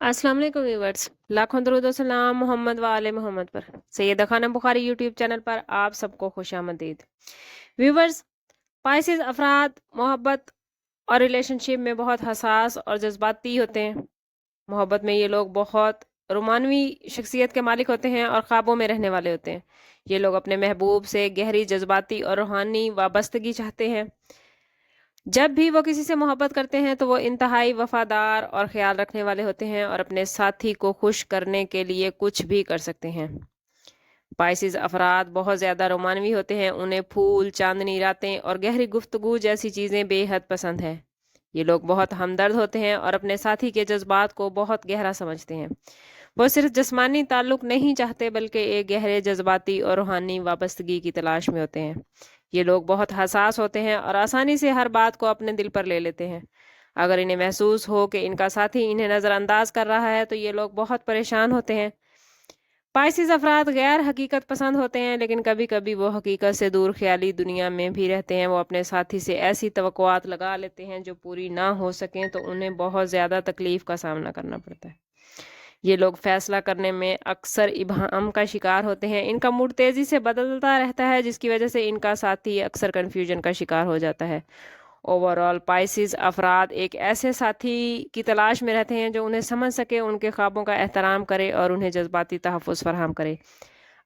अस्सलाम वालेकुम व्यूवर्स, लाखों दरूद और सलाम मोहम्मद व आले मोहम्मद पर। सैयदा खाना बुखारी यूट्यूब चैनल पर आप सबको खुशामदीद। व्यूवर्स, पाइसेस अफराद मोहब्बत और रिलेशनशिप में बहुत हसास और जज्बाती होते हैं। मोहब्बत में ये लोग बहुत रोमानवी शख्सियत के मालिक होते हैं और ख्वाबों में रहने वाले होते हैं। ये लोग अपने महबूब से गहरी जज्बाती और रूहानी वाबस्तगी चाहते हैं। जब भी वो किसी से मोहब्बत करते हैं तो वो इंतहाई वफादार और ख्याल रखने वाले होते हैं और अपने साथी को खुश करने के लिए कुछ भी कर सकते हैं। पाइसिस अफराद बहुत ज़्यादा रोमानवी होते हैं। उन्हें फूल, चांदनी रातें और गहरी गुफ्तगू जैसी चीज़ें बेहद पसंद है। ये लोग बहुत हमदर्द होते हैं और अपने साथी के जज्बात को बहुत गहरा समझते हैं। वो सिर्फ जिस्मानी ताल्लुक नहीं चाहते बल्कि एक गहरे जज्बाती और रूहानी वाबस्तगी की तलाश में होते हैं। ये लोग बहुत हसास होते हैं और आसानी से हर बात को अपने दिल पर ले लेते हैं। अगर इन्हें महसूस हो कि इनका साथी इन्हें नज़रअंदाज कर रहा है तो ये लोग बहुत परेशान होते हैं। पाइसिस अफराद गैर हकीकत पसंद होते हैं, लेकिन कभी कभी वो हकीकत से दूर ख्याली दुनिया में भी रहते हैं। वो अपने साथी से ऐसी तवक्कुआत लगा लेते हैं जो पूरी ना हो सकें तो उन्हें बहुत ज़्यादा तकलीफ का सामना करना पड़ता है। ये लोग फैसला करने में अक्सर इब्हाम का शिकार होते हैं। इनका मूड तेजी से बदलता रहता है जिसकी वजह से इनका साथी अक्सर कन्फ्यूजन का शिकार हो जाता है। ओवरऑल पाइसिस अफराद एक ऐसे साथी की तलाश में रहते हैं जो उन्हें समझ सके, उनके ख्वाबों का एहतराम करे और उन्हें जज्बाती तहफ़्फ़ुज़ फराहम करे।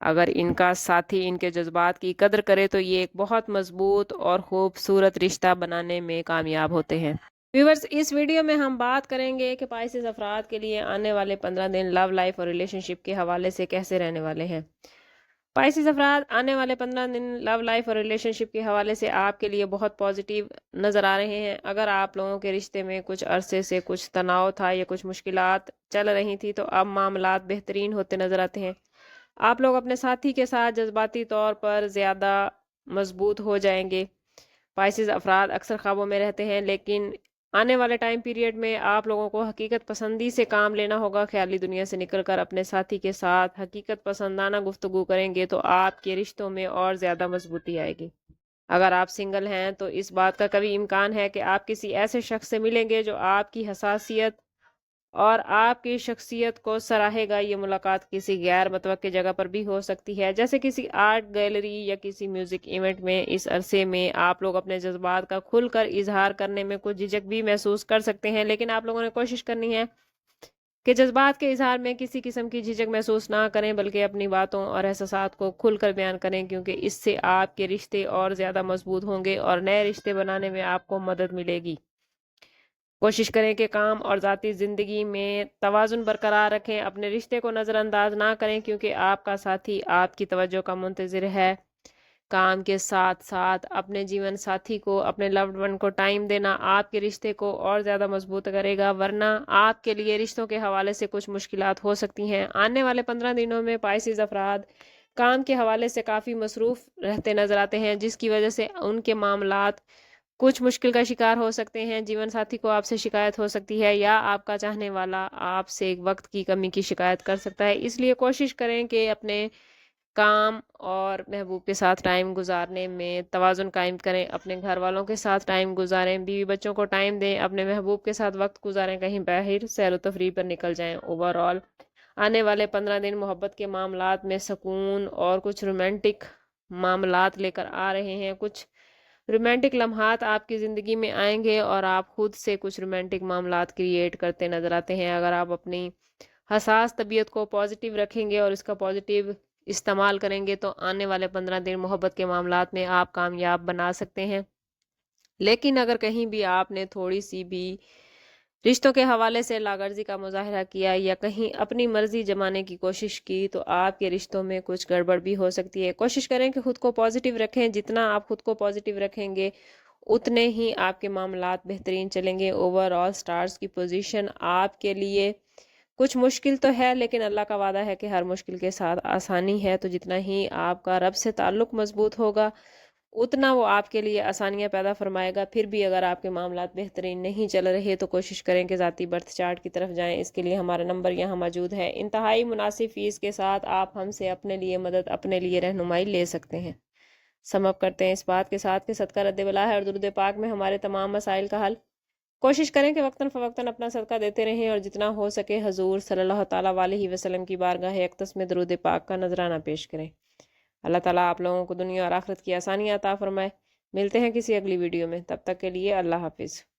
अगर इनका साथी इनके जज्बात की कदर करे तो ये एक बहुत मजबूत और खूबसूरत रिश्ता बनाने में कामयाब होते हैं। व्यूवर्स, इस वीडियो में हम बात करेंगे कि पाइसेस अफराद के लिए आने वाले 15 दिन लव लाइफ और रिलेशनशिप के हवाले से कैसे रहने वाले हैं। पाइसेस अफराद आने वाले 15 दिन लव लाइफ और रिलेशनशिप के हवाले से आपके लिए बहुत पॉजिटिव नज़र आ रहे हैं। अगर आप लोगों के रिश्ते में कुछ अरसे से कुछ तनाव था या कुछ मुश्किलात चल रही थी तो अब मामलात बेहतरीन होते नज़र आते हैं। आप लोग अपने साथी के साथ जज्बाती तौर पर ज़्यादा मजबूत हो जाएंगे। पाइसेस अफराद अक्सर ख्वाबों में रहते हैं, लेकिन आने वाले टाइम पीरियड में आप लोगों को हकीकत पसंदी से काम लेना होगा। ख्याली दुनिया से निकलकर अपने साथी के साथ हकीकत पसंदाना गुफ्तगू करेंगे तो आपके रिश्तों में और ज़्यादा मजबूती आएगी। अगर आप सिंगल हैं तो इस बात का कभी इम्कान है कि आप किसी ऐसे शख्स से मिलेंगे जो आपकी हसासियत और आपकी शख्सियत को सराहेगा। ये मुलाकात किसी गैर मुतवक्की जगह पर भी हो सकती है, जैसे किसी आर्ट गैलरी या किसी म्यूजिक इवेंट में। इस अरसे में आप लोग अपने जज्बात का खुलकर इजहार करने में कुछ झिझक भी महसूस कर सकते हैं, लेकिन आप लोगों ने कोशिश करनी है कि जज्बात के इजहार में किसी किस्म की झिझक महसूस ना करें, बल्कि अपनी बातों और एहसासात को खुलकर बयान करें, क्योंकि इससे आपके रिश्ते और ज़्यादा मजबूत होंगे और नए रिश्ते बनाने में आपको मदद मिलेगी। कोशिश करें कि काम और ज़ाती ज़िंदगी में तवाज़ुन बरकरार रखें। अपने रिश्ते को नज़रअंदाज ना करें क्योंकि आपका साथी आपकी तवज्जो का मुंतज़िर है। काम के साथ साथ अपने जीवन साथी को, अपने लव्ड वन को टाइम देना आपके रिश्ते को और ज़्यादा मजबूत करेगा, वरना आपके लिए रिश्तों के हवाले से कुछ मुश्किलात हो सकती हैं। आने वाले 15 दिनों में पाइसिस अफराद काम के हवाले से काफ़ी मसरूफ़ रहते नज़र आते हैं, जिसकी वजह से उनके मामलात कुछ मुश्किल का शिकार हो सकते हैं। जीवन साथी को आपसे शिकायत हो सकती है या आपका चाहने वाला आपसे वक्त की कमी की शिकायत कर सकता है। इसलिए कोशिश करें कि अपने काम और महबूब के साथ टाइम गुजारने में तवाज़ुन कायम करें। अपने घर वालों के साथ टाइम गुजारें, बीवी बच्चों को टाइम दें, अपने महबूब के साथ वक्त गुजारें, कहीं बाहर सैर व तफरीह पर निकल जाएं। ओवरऑल आने वाले 15 दिन मोहब्बत के मामलात में सुकून और कुछ रोमांटिक मामलात लेकर आ रहे हैं। कुछ रोमांटिक लम्हात आपकी ज़िंदगी में आएंगे और आप खुद से कुछ रोमांटिक मामलात क्रिएट करते नज़र आते हैं। अगर आप अपनी हसास तबीयत को पॉजिटिव रखेंगे और इसका पॉजिटिव इस्तेमाल करेंगे तो आने वाले 15 दिन मोहब्बत के मामलात में आप कामयाब बना सकते हैं। लेकिन अगर कहीं भी आपने थोड़ी सी भी रिश्तों के हवाले से लागर्जी का मुजाहरा किया या कहीं अपनी मर्जी जमाने की कोशिश की तो आपके रिश्तों में कुछ गड़बड़ भी हो सकती है। कोशिश करें कि खुद को पॉजिटिव रखें। जितना आप खुद को पॉजिटिव रखेंगे उतने ही आपके मामलात बेहतरीन चलेंगे। ओवरऑल स्टार्स की पोजीशन आपके लिए कुछ मुश्किल तो है, लेकिन अल्लाह का वादा है कि हर मुश्किल के साथ आसानी है। तो जितना ही आपका रब से ताल्लुक मजबूत होगा उतना वो आपके लिए आसानियां पैदा फरमाएगा। फिर भी अगर आपके मामलात बेहतरीन नहीं चल रहे तो कोशिश करें कि ज़ाती बर्थ चार्ट की तरफ जाएं। इसके लिए हमारा नंबर यहाँ मौजूद है। इंतहाई मुनासिब फ़ीस के साथ आप हमसे अपने लिए मदद, अपने लिए रहनुमाई ले सकते हैं। समअप करते हैं इस बात के साथ कि सदका रद्द बला है और दुरूद पाक में हमारे तमाम मसाइल का हल کوشش کریں کہ وقتاً فوقتاً اپنا صدقہ دیتے رہیں اور جتنا ہو سکے حضور صلی اللہ تعالیٰ علیہ وسلم کی بارگاہ اقدس میں درود پاک کا نذرانہ پیش کریں۔ اللہ تعالیٰ آپ لوگوں کو دنیا اور آخرت کی آسانی عطا فرمائے۔ ملتے ہیں کسی اگلی ویڈیو میں، تب تک کے لیے اللہ حافظ۔